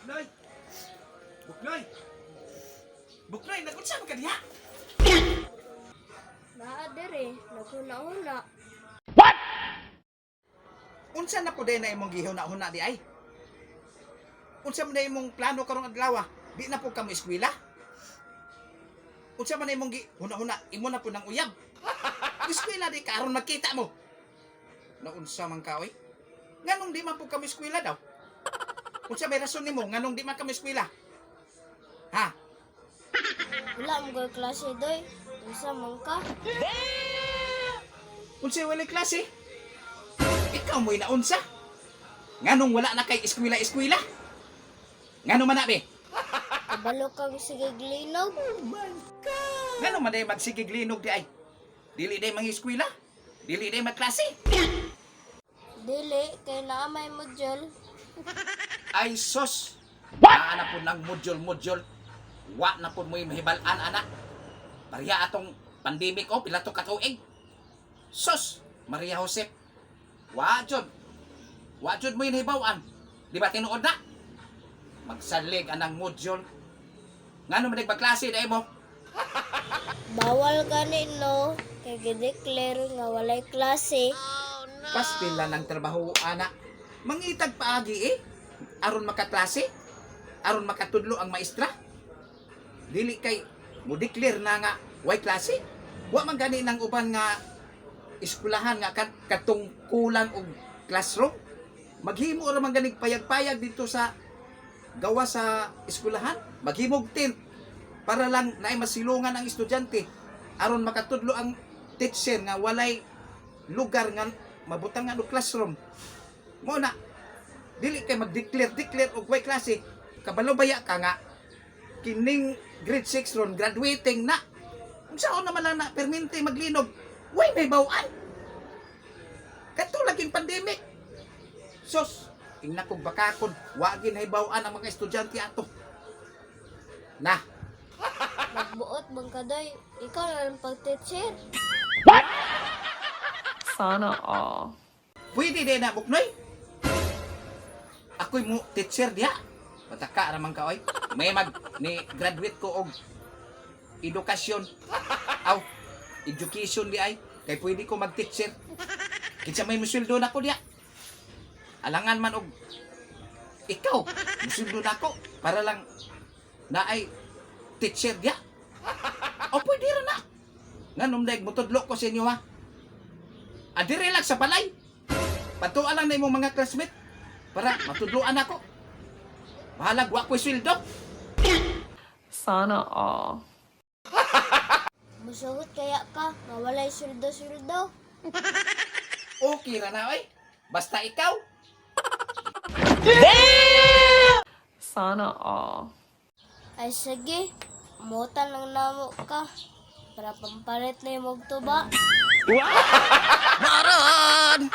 Buknoy! Buknoy! Buknoy, nagunsa mo ka diha? Naader eh, naguna-una. Unsa na po din na imong gihuna-huna di ay? Unsa man na imong plano karong adlaw? Di na po kamo eskwela? Unsa man na imong huna-huna? Imo na po nang uyab. Eskwela di karon makita mo. Naunsa man ka oy? Nganong di man po kamo eskwela daw? Unsa may rason nimo nganong di man kamo eskwela? Ha? Wala mo ko'y klase doy. Unsa man ka? Unsa walay klase? Ikaw mo'y naunsa? Nganong wala na kay eskwela-eskwela? Nganong man na be? Kabalo kang sige glinog. Nganong man day magsigig linog di ay? Dili day mga eskwela? Dili day magklase? Dili, kay naamay module. Ay sos! Naa na po ng module-module. Wa na po mo'y mahibalan, anak. Pariya atong pandemic o, pila to katuig. Sos! Maria Josep. Wa jud mo'y nahibawan. Di ba tinuod na? Magsalig anang module. Ngano man nagbaklase dai mo? Bawal gani no. Kay gideclare nga walay klase. Pas pila ng trabaho, anak. Mangitag paagi eh. Aron makaklase. Aron makatudlo ang maestra. Dili kay mo declare na nga way klase. Wa man gani nang uban nga eskwelahan nga katungkulan og classroom. Maghimo ra man ganig payag-payag dito sa gawa sa eskwelahan. Maghimog tent para lang naay masilungan ang estudyante aron makatudlo ang teacher nga walay lugar nga mabutang nga no classroom. Mo na dili kay mag-declare og way klase. Kabalo baya ka nga kining grade 6 ron graduating na. Unsaon naman lang na permente maglinog. Way may bawaan. Katulad yung pandemic. Sos, ingna kog bakakon, wagin hay bawaan ang mga estudyante ato. Na, Nagbuot bang ka doy? Ikaw na lang pag-teacher. Sana all. pwede din na buknoy. Ako'y mo teacher diha. Pataka raman ka oy. May ni graduate ko og edukasyon. Aw, education di ay. Kay pwede ko mag-teacher. Kinsa may musuldo na ko diha. Alangan man og ikaw, musuldo na ko para lang na ay teacher diha. O pwede ra na. Nganom daig mutudlo ko sa inyo ha. Adire lang sa balay. Patuan lang na imong mga classmate para matudloan ako. Bahalag wa ko'y sweldo. Sana all. Musugot kaya ka, nga walay sweldo-sweldo. Okay ra na oy. Basta ikaw. Sana all. Ay sige, mutan lang namo ka. Para pampalit na yung magtuba. Maron!